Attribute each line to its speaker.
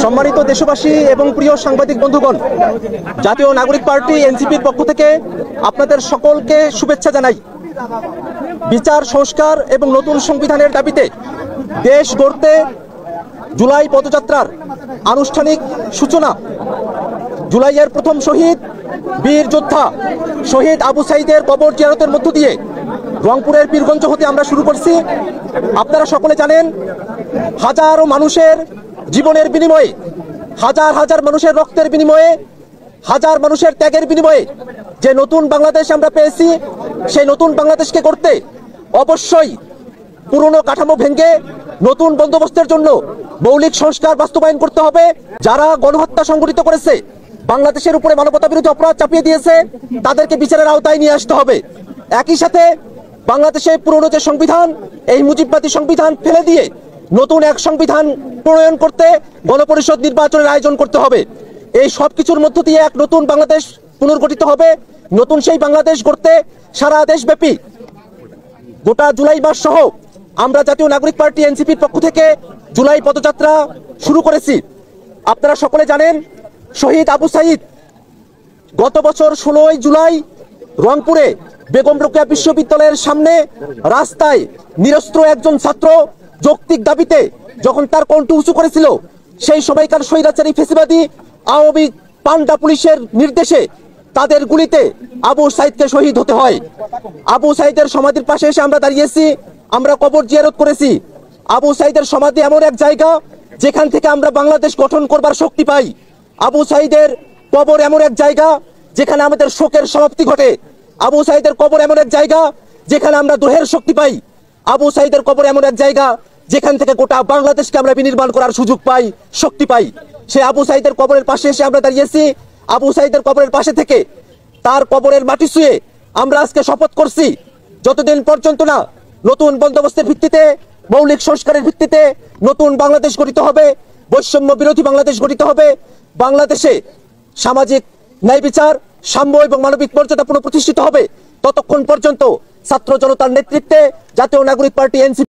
Speaker 1: সম্মানিত দেশবাসী এবং প্রিয় সাংবাদিক বন্ধুগণ, জাতীয় নাগরিক পার্টি এনসিপির পক্ষ থেকে আপনাদের সকলকে শুভেচ্ছা জানাই। বিচার সংস্কার এবং নতুন সংবিধানের দাবিতে দেশ গড়তে জুলাই পদযাত্রার আনুষ্ঠানিক সূচনা জুলাইয়ের প্রথম শহীদ বীর যোদ্ধা শহীদ আবু সাঈদের কবর জিয়ারতের মধ্য দিয়ে রংপুরের পীরগঞ্জ হতে আমরা শুরু করছি। আপনারা সকলে জানেন, হাজারো মানুষের জীবনের বিনিময়ে, হাজার হাজার মানুষের রক্তের বিনিময়ে, হাজার মানুষের ত্যাগের বিনিময়ে যে নতুন বাংলাদেশ আমরা পেয়েছি, সেই নতুন বাংলাদেশকে করতে অবশ্যই পুরনো কাঠামো ভেঙে নতুন বন্দোবস্তের জন্য মৌলিক সংস্কার বাস্তবায়ন করতে হবে। যারা গণহত্যা সংঘটিত করেছে, বাংলাদেশের উপরে মানবতা বিরোধী অপরাধ চাপিয়ে দিয়েছে, তাদেরকে বিচারের আওতায় নিয়ে আসতে হবে। একই সাথে বাংলাদেশের পুরনো যে সংবিধান, এই মুজিববাদী সংবিধান ফেলে দিয়ে নতুন এক সংবিধান প্রণয়ন করতে গণপরিষদ নির্বাচনের আয়োজন করতে হবে। এই সব কিছুর মধ্য দিয়ে এক নতুন বাংলাদেশ পুনর্গঠিত হবে। নতুন সেই বাংলাদেশ গড়তে সারা দেশব্যাপী গোটা জুলাই মাস সহ আমরা জাতীয় নাগরিক পার্টি এনসিপির পক্ষ থেকে জুলাই পদযাত্রা শুরু করেছি। আপনারা সকলে জানেন, শহীদ আবু সাঈদ গত বছর 16 জুলাই রংপুরে বেগম রোকেয়া বিশ্ববিদ্যালয়ের সামনে রাস্তায় নিরস্ত্র একজন ছাত্র যৌক্তিক দাবিতে যখন তার কণ্ঠ উঁচু করেছিল, সেই সময়কার স্বৈরাচারী ফ্যাসিবাদী আওয়ামী পান্ডা পুলিশের নির্দেশে তাদের গুলিতে আবু সাঈদকে শহীদ হতে হয়। আবু সাঈদের সমাধির পাশে এসে আমরা দাঁড়িয়েছি, আমরা কবর জিয়ারত করেছি। আবু সাঈদের সমাধি এমন এক জায়গা যেখান থেকে আমরা বাংলাদেশ গঠন করবার শক্তি পাই। আবু সাঈদের কবর এমন এক জায়গা যেখানে আমাদের শোকের সমাপ্তি ঘটে। আবু সাঈদের কবর এমন এক জায়গা যেখানে আমরা দোহের শক্তি পাই। আবু সাঈদের কবর এমন এক জায়গা যেখান থেকে গোটা বাংলাদেশকে আমরা বিনির্মাণ করার সুযোগ পাই, শক্তি পাই। সে আবু সাঈদের কবরের পাশে এসে আমরা দাঁড়িয়েছি। আবু সাঈদের কবরের পাশে থেকে তার কবরের মাটি ছুঁয়ে আমরা আজকে শপথ করছি, যতদিন পর্যন্ত না নতুন বন্দোবস্তের ভিত্তিতে, মৌলিক সংস্কারের ভিত্তিতে নতুন বাংলাদেশ গঠিত হবে, বৈষম্য বিরোধী বাংলাদেশ গঠিত হবে, বাংলাদেশে সামাজিক ন্যায় বিচার, সাম্য এবং মানবিক মর্যাদা পুনঃপ্রতিষ্ঠিত হবে, ততক্ষণ পর্যন্ত ছাত্র জনতার নেতৃত্বে জাতীয় নাগরিক পার্টি এনসিপি